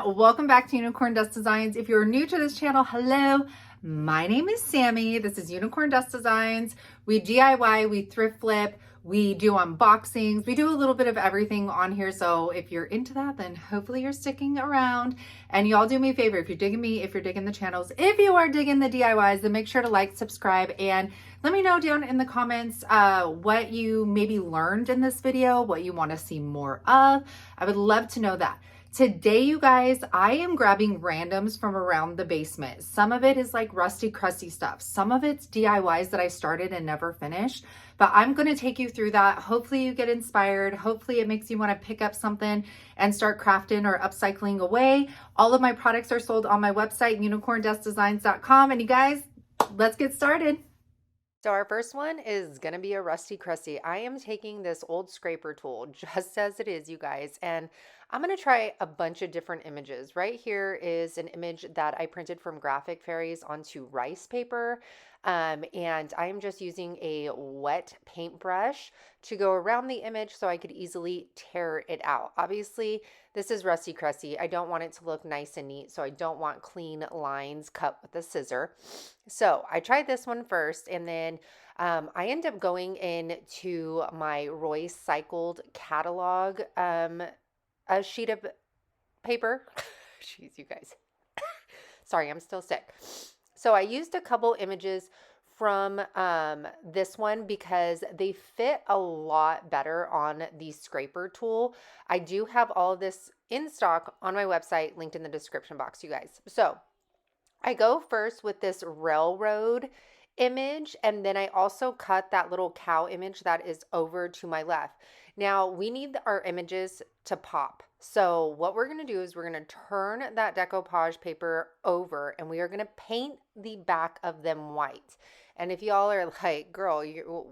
welcome back to Unicorn Dust Designs. If you're new to this channel, hello, my name is Sammy. This is Unicorn Dust Designs. We DIY, we thrift flip, we do unboxings, we do a little bit of everything on here. So if you're into that, then hopefully you're sticking around. And y'all do me a favor, if you're digging me, if you're digging the channels, if you are digging the DIYs, then make sure to like, subscribe, and let me know down in the comments what you maybe learned in this video, what you want to see more of. I would love to know that. Today, you guys, I am grabbing randoms from around the basement. Some of it is like rusty, crusty stuff. Some of it's DIYs that I started and never finished, but I'm going to take you through that. Hopefully you get inspired. Hopefully it makes you want to pick up something and start crafting or upcycling away. All of my products are sold on my website, unicorndustdesigns.com. And you guys, let's get started. So our first one is going to be a rusty crusty. I am taking this old scraper tool just as it is, you guys, and I'm going to try a bunch of different images. Right here is an image that I printed from Graphic Fairies onto rice paper, and I'm just using a wet paintbrush to go around the image so I could easily tear it out. Obviously, this is rusty crusty. I don't want it to look nice and neat, so I don't want clean lines cut with a scissor. So I tried this one first, and then I end up going into my Royce cycled catalog, a sheet of paper. Jeez, you guys. Sorry, I'm still sick. So I used a couple images from this one because they fit a lot better on the scraper tool. I do have all of this in stock on my website, linked in the description box, you guys. So I go first with this railroad image, and then I also cut that little cow image that is over to my left. Now we need our images to pop. So what we're going to do is we're going to turn that decoupage paper over, and we are going to paint the back of them white. And if y'all are like, girl,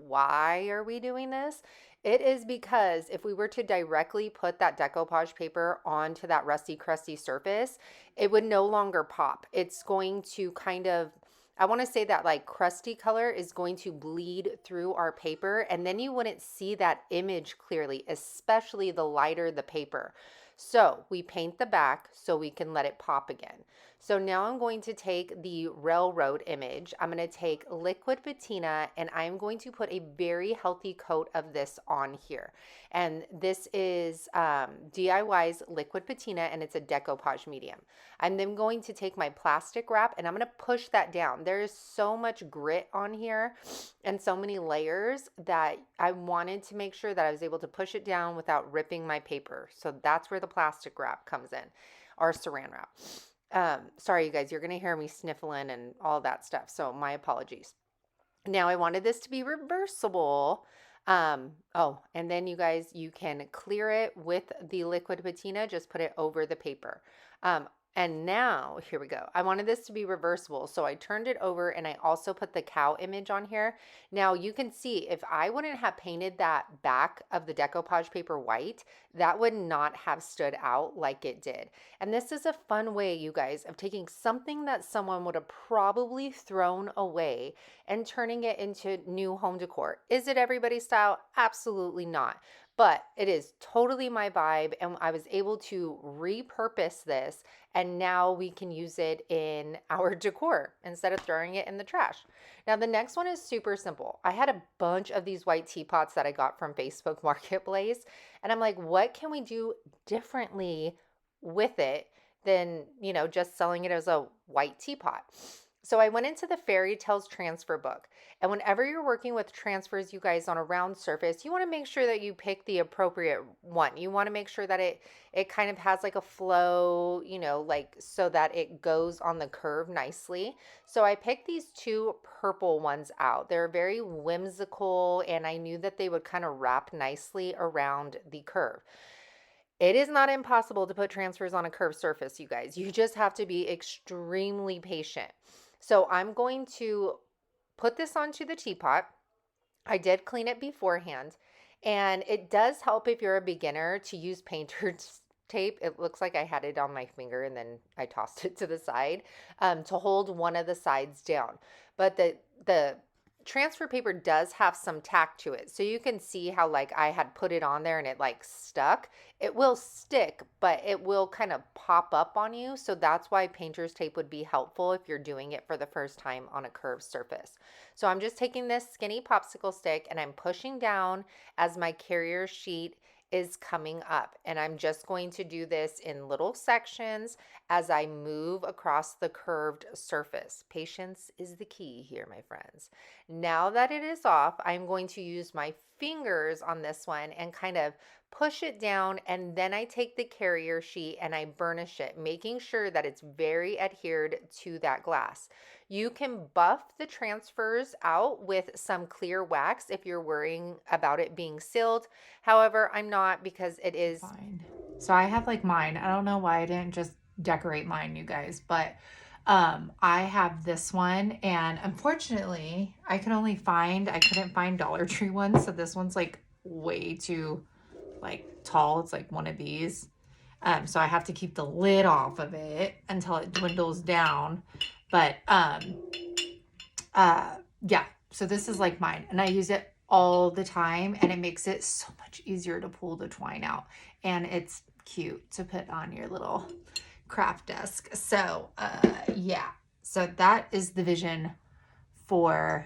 why are we doing this? It is because if we were to directly put that decoupage paper onto that rusty crusty surface, it would no longer pop. It's going to kind of, I want to say that like crusty color is going to bleed through our paper, and then you wouldn't see that image clearly, especially the lighter the paper. So we paint the back so we can let it pop again. So now I'm going to take the railroad image. I'm going to take liquid patina, and I'm going to put a very healthy coat of this on here. And this is DIY's liquid patina, and it's a decoupage medium. I'm then going to take my plastic wrap, and I'm going to push that down. There is so much grit on here and so many layers that I wanted to make sure that I was able to push it down without ripping my paper. So that's where the plastic wrap comes in, or saran wrap. Sorry, you guys, you're going to hear me sniffling and all that stuff. So my apologies. Now I wanted this to be reversible. Oh, and then you guys, you can clear it with the liquid patina, just put it over the paper. And now, here we go. I wanted this to be reversible, so I turned it over, and I also put the cow image on here. Now, you can see if I wouldn't have painted that back of the decoupage paper white, that would not have stood out like it did. And this is a fun way, you guys, of taking something that someone would have probably thrown away and turning it into new home decor. Is it everybody's style? Absolutely not. But it is totally my vibe, and I was able to repurpose this, and now we can use it in our decor instead of throwing it in the trash. Now the next one is super simple. I had a bunch of these white teapots that I got from Facebook Marketplace, and I'm like, what can we do differently with it than, you know, just selling it as a white teapot? So I went into the Fairy Tales transfer book, and whenever you're working with transfers, you guys, on a round surface, you want to make sure that you pick the appropriate one. You want to make sure that it kind of has like a flow, you know, like so that it goes on the curve nicely. So I picked these two purple ones out. They're very whimsical, and I knew that they would kind of wrap nicely around the curve. It is not impossible to put transfers on a curved surface, you guys. You just have to be extremely patient. So I'm going to put this onto the teapot. I did clean it beforehand, and it does help if you're a beginner to use painter's tape. It looks like I had it on my finger and then I tossed it to the side to hold one of the sides down. But the transfer paper does have some tack to it. So you can see how like I had put it on there and it like stuck. It will stick, but it will kind of pop up on you. So that's why painter's tape would be helpful if you're doing it for the first time on a curved surface. So I'm just taking this skinny popsicle stick and I'm pushing down as my carrier sheet is coming up. And I'm just going to do this in little sections as I move across the curved surface. Patience is the key here, my friends. Now that it is off, I'm going to use my fingers on this one and kind of push it down, and then I take the carrier sheet and I burnish it, making sure that it's very adhered to that glass. You can buff the transfers out with some clear wax if you're worrying about it being sealed. However, I'm not, because it is Fine. So I have like mine. I don't know why I didn't just decorate mine, you guys, but I have this one, and unfortunately I couldn't find Dollar Tree ones, so this one's like way too like tall. It's like one of these. So I have to keep the lid off of it until it dwindles down. But yeah, so this is like mine, and I use it all the time, and it makes it so much easier to pull the twine out, and it's cute to put on your little craft desk. So yeah, so that is the vision for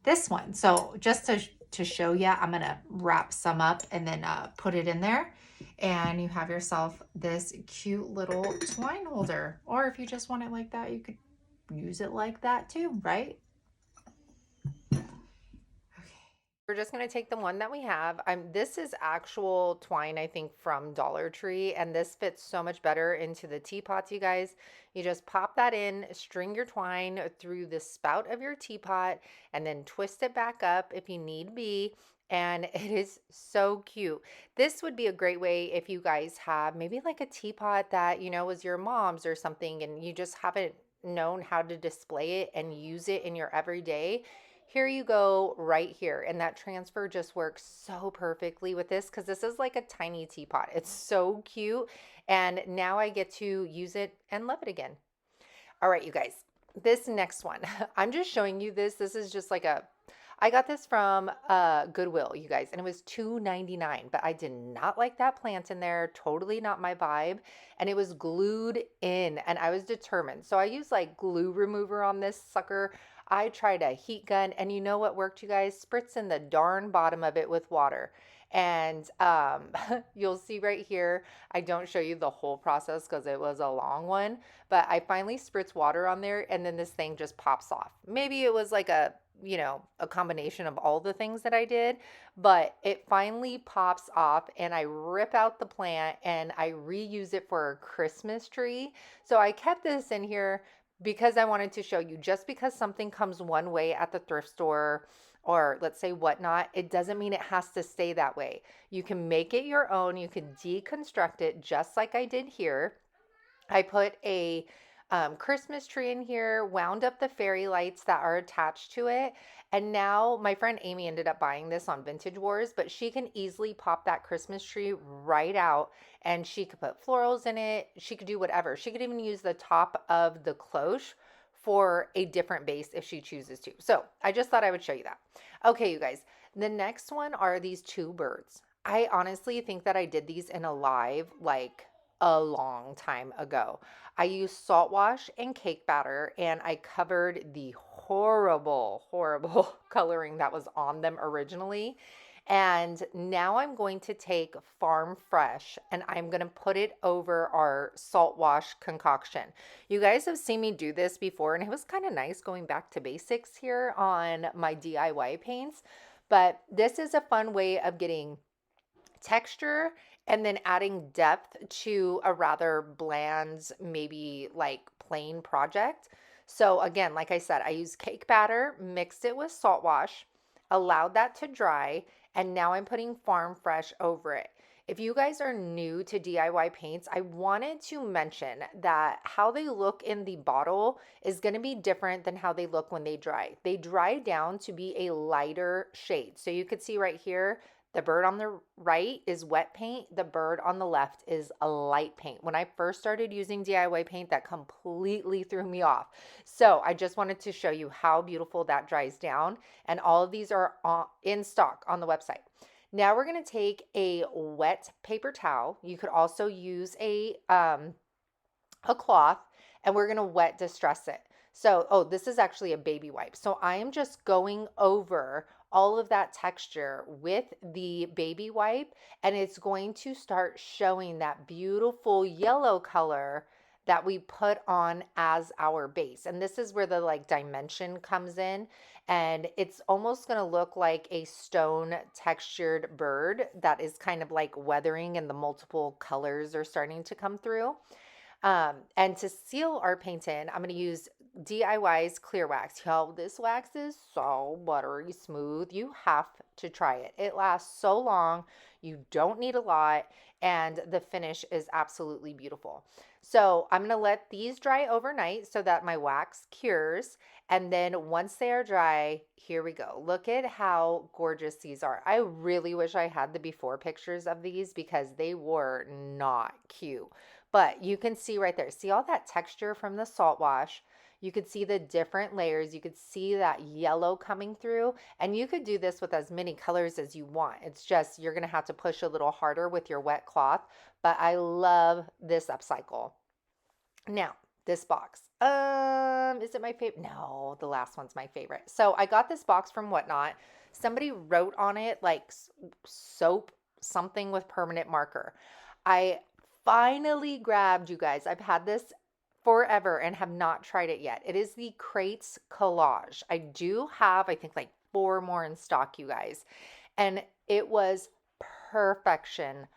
this one. So just to show you, I'm gonna wrap some up and then put it in there, and you have yourself this cute little twine holder. Or if you just want it like that, you could use it like that too, right? We're just going to take the one that we have. This is actual twine, I think, from Dollar Tree, and this fits so much better into the teapots, you guys. You just pop that in, string your twine through the spout of your teapot, and then twist it back up if you need be. And it is so cute. This would be a great way if you guys have maybe like a teapot that, you know, was your mom's or something, and you just haven't known how to display it and use it in your everyday. Here you go, right here. And that transfer just works so perfectly with this, because this is like a tiny teapot. It's so cute. And now I get to use it and love it again. All right, you guys, this next one, I'm just showing you this. This is just like I got this from Goodwill, you guys, and it was $2.99, but I did not like that plant in there. Totally not my vibe. And it was glued in, and I was determined. So I used like glue remover on this sucker. I tried a heat gun, and you know what worked, you guys? Spritz in the darn bottom of it with water. And you'll see right here, I don't show you the whole process because it was a long one, but I finally spritz water on there, and then this thing just pops off. Maybe it was like a, you know, a combination of all the things that I did, but it finally pops off, and I rip out the plant and I reuse it for a Christmas tree. So I kept this in here because I wanted to show you, just because something comes one way at the thrift store or let's say whatnot, it doesn't mean it has to stay that way. You can make it your own. You can deconstruct it just like I did here. I put a Christmas tree in here, wound up the fairy lights that are attached to it. And now my friend Amy ended up buying this on Vintage Wars, but she can easily pop that Christmas tree right out, and she could put florals in it. She could do whatever. She could even use the top of the cloche for a different base if she chooses to. So I just thought I would show you that. Okay, you guys, the next one are these two birds. I honestly think that I did these in a live like a long time ago. I used salt wash and cake batter, and I covered the horrible coloring that was on them originally. And now I'm going to take Farm Fresh and I'm going to put it over our salt wash concoction. You guys have seen me do this before, and it was kind of nice going back to basics here on my DIY paints. But this is a fun way of getting texture and then adding depth to a rather bland, maybe like plain project. So again, like I said, I used cake batter, mixed it with salt wash, allowed that to dry, and now I'm putting Farm Fresh over it. If you guys are new to DIY paints, I wanted to mention that how they look in the bottle is going to be different than how they look when they dry. They dry down to be a lighter shade. So you could see right here, The bird on the right is wet paint. The bird on the left is a light paint. When I first started using DIY paint, that completely threw me off. So I just wanted to show you how beautiful that dries down. And all of these are in stock on the website. Now we're going to take a wet paper towel. You could also use a cloth, and we're going to wet distress it. So, oh, this is actually a baby wipe. So I am just going over all of that texture with the baby wipe, and it's going to start showing that beautiful yellow color that we put on as our base. And this is where the like dimension comes in, and it's almost going to look like a stone textured bird that is kind of like weathering, and the multiple colors are starting to come through. And to seal our paint in, I'm going to use DIY's clear wax. Y'all, this wax is so buttery smooth. You have to try it. It lasts so long. You don't need a lot, and the finish is absolutely beautiful. So I'm going to let these dry overnight so that my wax cures. And then once they are dry, here we go. Look at how gorgeous these are. I really wish I had the before pictures of these because they were not cute. But you can see right there, see all that texture from the salt wash. You could see the different layers. You could see that yellow coming through. And you could do this with as many colors as you want. It's just you're going to have to push a little harder with your wet cloth. But I love this upcycle. Now, this box. Is it my favorite? No, the last one's my favorite. So I got this box from Whatnot. Somebody wrote on it like soap something with permanent marker. I finally grabbed, you guys. I've had this forever and have not tried it yet. It is the Crates Collage. I do have, I think, like 4 more in stock, you guys. And it was perfection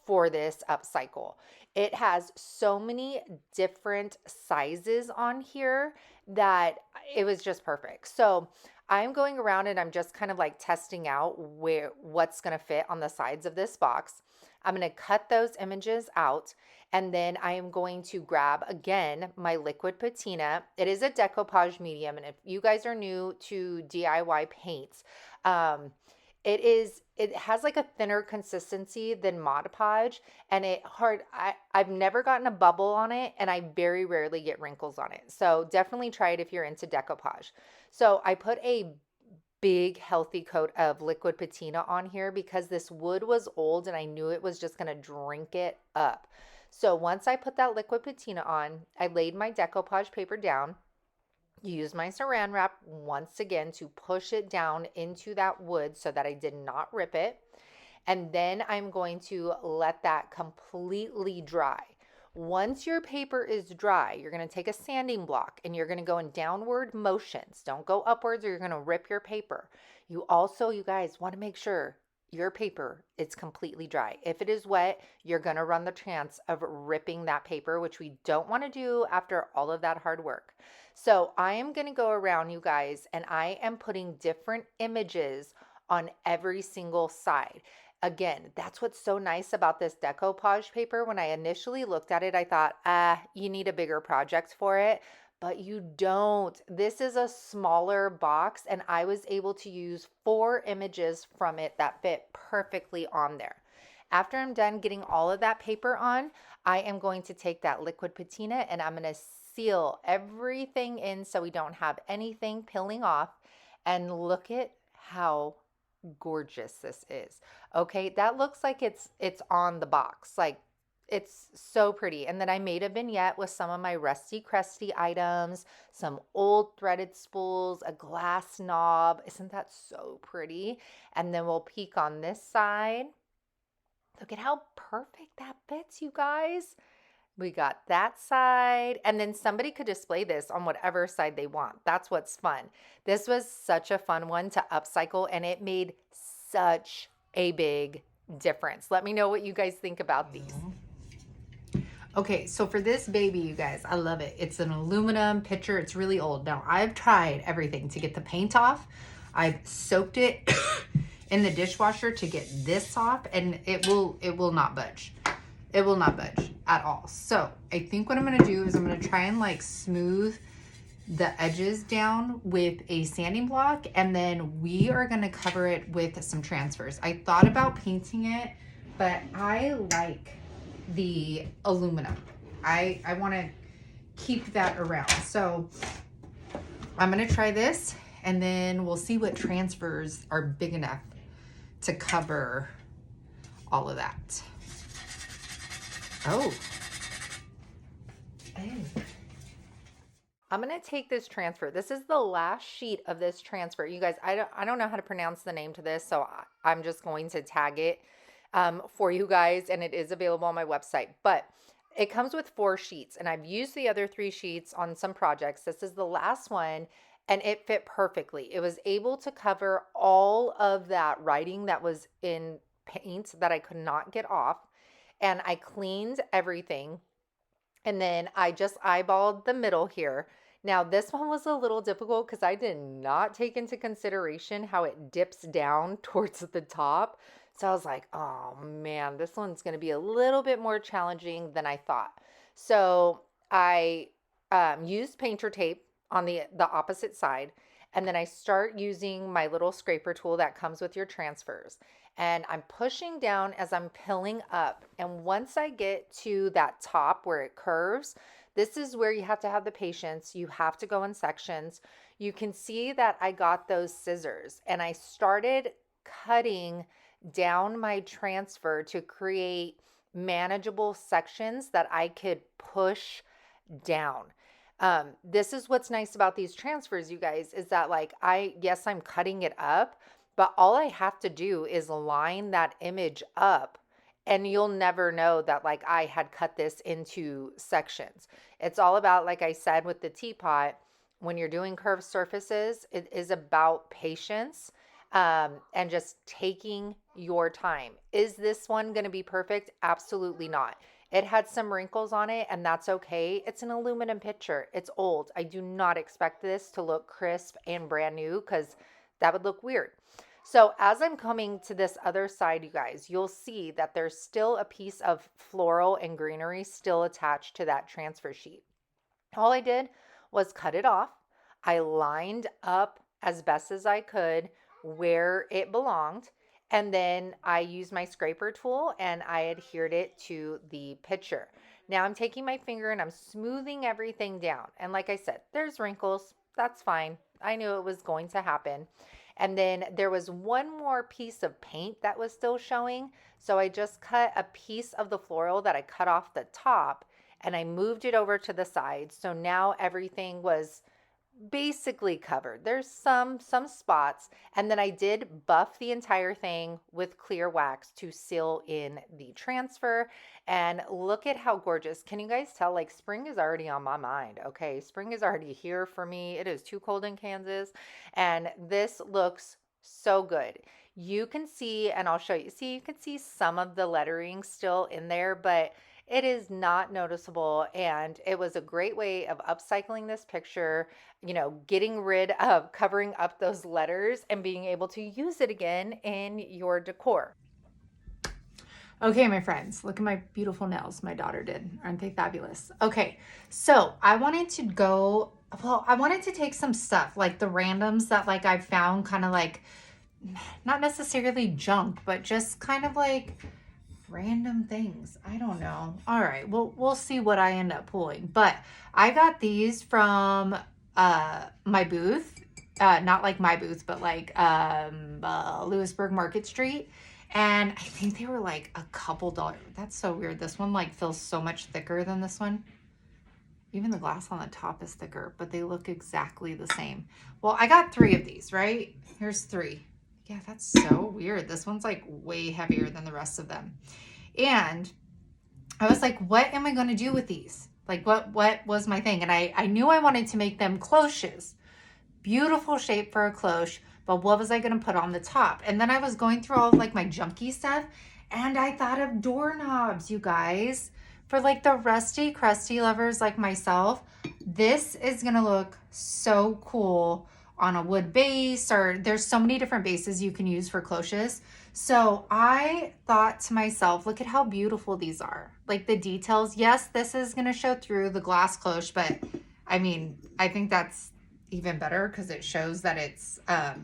for this upcycle. It has so many different sizes on here that it was just perfect. So I'm going around and I'm just kind of like testing out what's going to fit on the sides of this box. I'm going to cut those images out, and then I am going to grab again my liquid patina. It is a decoupage medium, and if you guys are new to DIY paints, it has like a thinner consistency than Mod Podge, and I've never gotten a bubble on it, and I very rarely get wrinkles on it. So definitely try it if you're into decoupage. So I put a big healthy coat of liquid patina on here because this wood was old and I knew it was just going to drink it up. So once I put that liquid patina on, I laid my decoupage paper down, used my saran wrap once again to push it down into that wood so that I did not rip it. And then I'm going to let that completely dry. Once your paper is dry, you're going to take a sanding block and you're going to go in downward motions. Don't go upwards or you're going to rip your paper. You guys want to make sure your paper is completely dry. If it is wet, you're going to run the chance of ripping that paper, which we don't want to do after all of that hard work. So I am going to go around, you guys, and I am putting different images on every single side. Again, that's what's so nice about this decoupage paper. When I initially looked at it, I thought, you need a bigger project for it, but you don't. This is a smaller box, and I was able to use 4 images from it that fit perfectly on there. After I'm done getting all of that paper on, I am going to take that liquid patina and I'm going to seal everything in so we don't have anything peeling off. And look at how gorgeous this is. Okay, that looks like it's on the box. Like, it's so pretty. And then I made a vignette with some of my rusty crusty items, some old threaded spools, a glass knob. Isn't that so pretty? And then we'll peek on this side. Look at how perfect that fits, you guys. We got that side, and then somebody could display this on whatever side they want. That's what's fun. This was such a fun one to upcycle, and it made such a big difference. Let me know what you guys think about these. Okay, so for this baby, you guys, I love it. It's an aluminum pitcher. It's really old. Now, I've tried everything to get the paint off. I've soaked it in the dishwasher to get this off, and it will not budge. It will not budge at all. So I think what I'm going to do is I'm going to try and like smooth the edges down with a sanding block, and then we are gonna cover it with some transfers. I thought about painting it, but I like the aluminum. I wanna keep that around. So I'm gonna try this, and then we'll see what transfers are big enough to cover all of that. Oh. I'm going to take this transfer. This is the last sheet of this transfer. You guys, I don't know how to pronounce the name to this, so I'm just going to tag it for you guys, and it is available on my website. But it comes with 4 sheets, and I've used the other 3 sheets on some projects. This is the last one, and it fit perfectly. It was able to cover all of that writing that was in paint that I could not get off, and I cleaned everything. And then I just eyeballed the middle here. Now this one was a little difficult because I did not take into consideration how it dips down towards the top. So I was like, oh man, this one's going to be a little bit more challenging than I thought. So I used painter tape on the opposite side. And then I start using my little scraper tool that comes with your transfers. And I'm pushing down as I'm pilling up. And once I get to that top where it curves, this is where you have to have the patience. You have to go in sections. You can see that I got those scissors and I started cutting down my transfer to create manageable sections that I could push down. This is what's nice about these transfers, you guys, is that like yes, I'm cutting it up, but all I have to do is line that image up and you'll never know that like I had cut this into sections. It's all about, like I said, with the teapot, when you're doing curved surfaces, it is about patience and just taking your time. Is this one going to be perfect? Absolutely not. It had some wrinkles on it, and that's okay. It's an aluminum pitcher. It's old. I do not expect this to look crisp and brand new because that would look weird. So as I'm coming to this other side, you guys, you'll see that there's still a piece of floral and greenery still attached to that transfer sheet. All I did was cut it off. I lined up as best as I could where it belonged. And then I used my scraper tool and I adhered it to the pitcher. Now I'm taking my finger and I'm smoothing everything down. And like I said, there's wrinkles. That's fine. I knew it was going to happen. And then there was one more piece of paint that was still showing. So I just cut a piece of the floral that I cut off the top and I moved it over to the side. So now everything was basically covered. There's some spots, and then I did buff the entire thing with clear wax to seal in the transfer. And look at how gorgeous. Can you guys tell, like, spring is already on my mind? Okay, spring is already here for me. It is too cold in Kansas, and this looks so good. You can see, and I'll show you, see, you can see some of the lettering still in there, but it is not noticeable, and it was a great way of upcycling this picture, you know, getting rid of covering up those letters and being able to use it again in your decor. Okay, my friends, look at my beautiful nails my daughter did. Aren't they fabulous? Okay, so I wanted to take some stuff, like the randoms that like I found kind of like, not necessarily junk, but just kind of like random things. I don't know. All right, we'll see what I end up pulling. But I got these from my booth, not like my booth, but like Lewisburg Market Street, and I think they were like a couple dollars. That's so weird. This one like feels so much thicker than this one. Even the glass on the top is thicker, but they look exactly the same. Well, I got 3 of these, right? Here's 3. Yeah, that's so weird. This one's like way heavier than the rest of them. And I was like, what am I going to do with these? Like, what was my thing? And I knew I wanted to make them cloches. Beautiful shape for a cloche, but what was I going to put on the top? And then I was going through all of like my junky stuff, and I thought of doorknobs, you guys. For like the rusty, crusty lovers like myself, this is going to look so cool on a wood base, or there's so many different bases you can use for cloches. So I thought to myself, look at how beautiful these are. Like the details. Yes, this is going to show through the glass cloche, but I mean, I think that's even better because it shows that it's a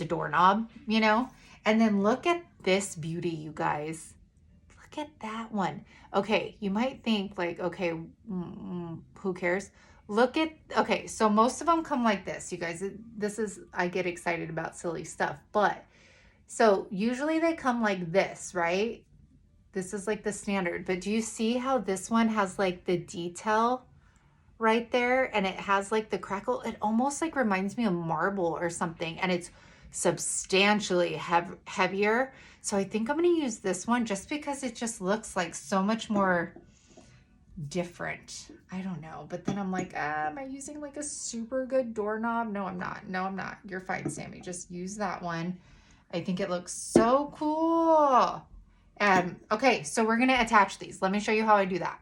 doorknob, you know? And then look at this beauty, you guys. Look at that one. Okay, you might think like, okay, who cares? Look at, okay, so most of them come like this, you guys. This is, I get excited about silly stuff, but so usually they come like this, right? This is like the standard, but do you see how this one has like the detail right there and it has like the crackle? It almost like reminds me of marble or something, and it's substantially heavier. So I think I'm going to use this one just because it just looks like so much more different. I don't know, but then I'm like, am I using like a super good doorknob? No, I'm not. No, I'm not. You're fine, Sammy. Just use that one. I think it looks so cool. Okay, so we're going to attach these. Let me show you how I do that.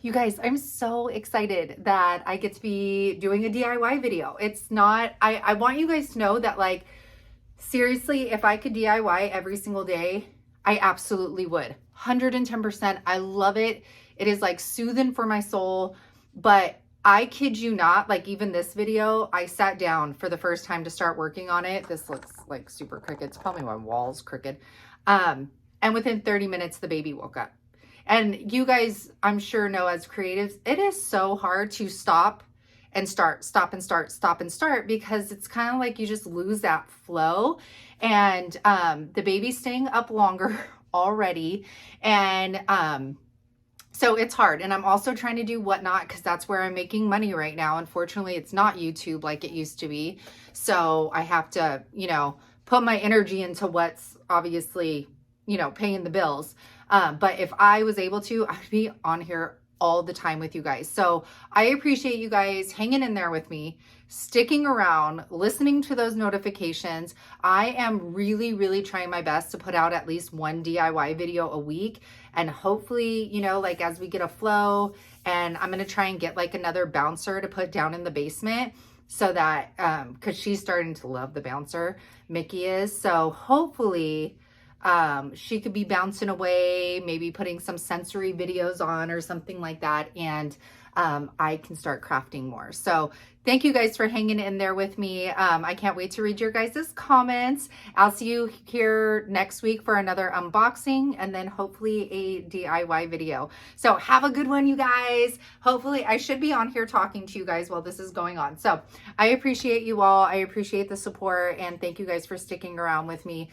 You guys, I'm so excited that I get to be doing a DIY video. It's not, I want you guys to know that, like, seriously, if I could DIY every single day, I absolutely would. 110%. I love it. It is like soothing for my soul. But I kid you not, like even this video, I sat down for the first time to start working on it. This looks like super crooked. It's probably my wall's crooked. And within 30 minutes, the baby woke up. And you guys, I'm sure know as creatives, it is so hard to stop and start, stop and start, stop and start, because it's kind of like you just lose that flow. And the baby's staying up longer already. And so it's hard. And I'm also trying to do Whatnot because that's where I'm making money right now. Unfortunately, it's not YouTube like it used to be. So I have to, you know, put my energy into what's obviously, you know, paying the bills. But if I was able to, I'd be on here all the time with you guys. So I appreciate you guys hanging in there with me, sticking around, listening to those notifications. I am really, really trying my best to put out at least one DIY video a week. And hopefully, you know, like as we get a flow, and I'm going to try and get like another bouncer to put down in the basement so that, cause she's starting to love the bouncer, Mickey is. So hopefully, she could be bouncing away, maybe putting some sensory videos on or something like that. And I can start crafting more. So thank you guys for hanging in there with me. I can't wait to read your guys' comments. I'll see you here next week for another unboxing and then hopefully a DIY video. So have a good one, you guys. Hopefully I should be on here talking to you guys while this is going on. So I appreciate you all. I appreciate the support, and thank you guys for sticking around with me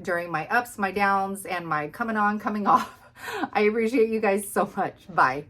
during my ups, my downs, and my coming on, coming off. I appreciate you guys so much. Bye.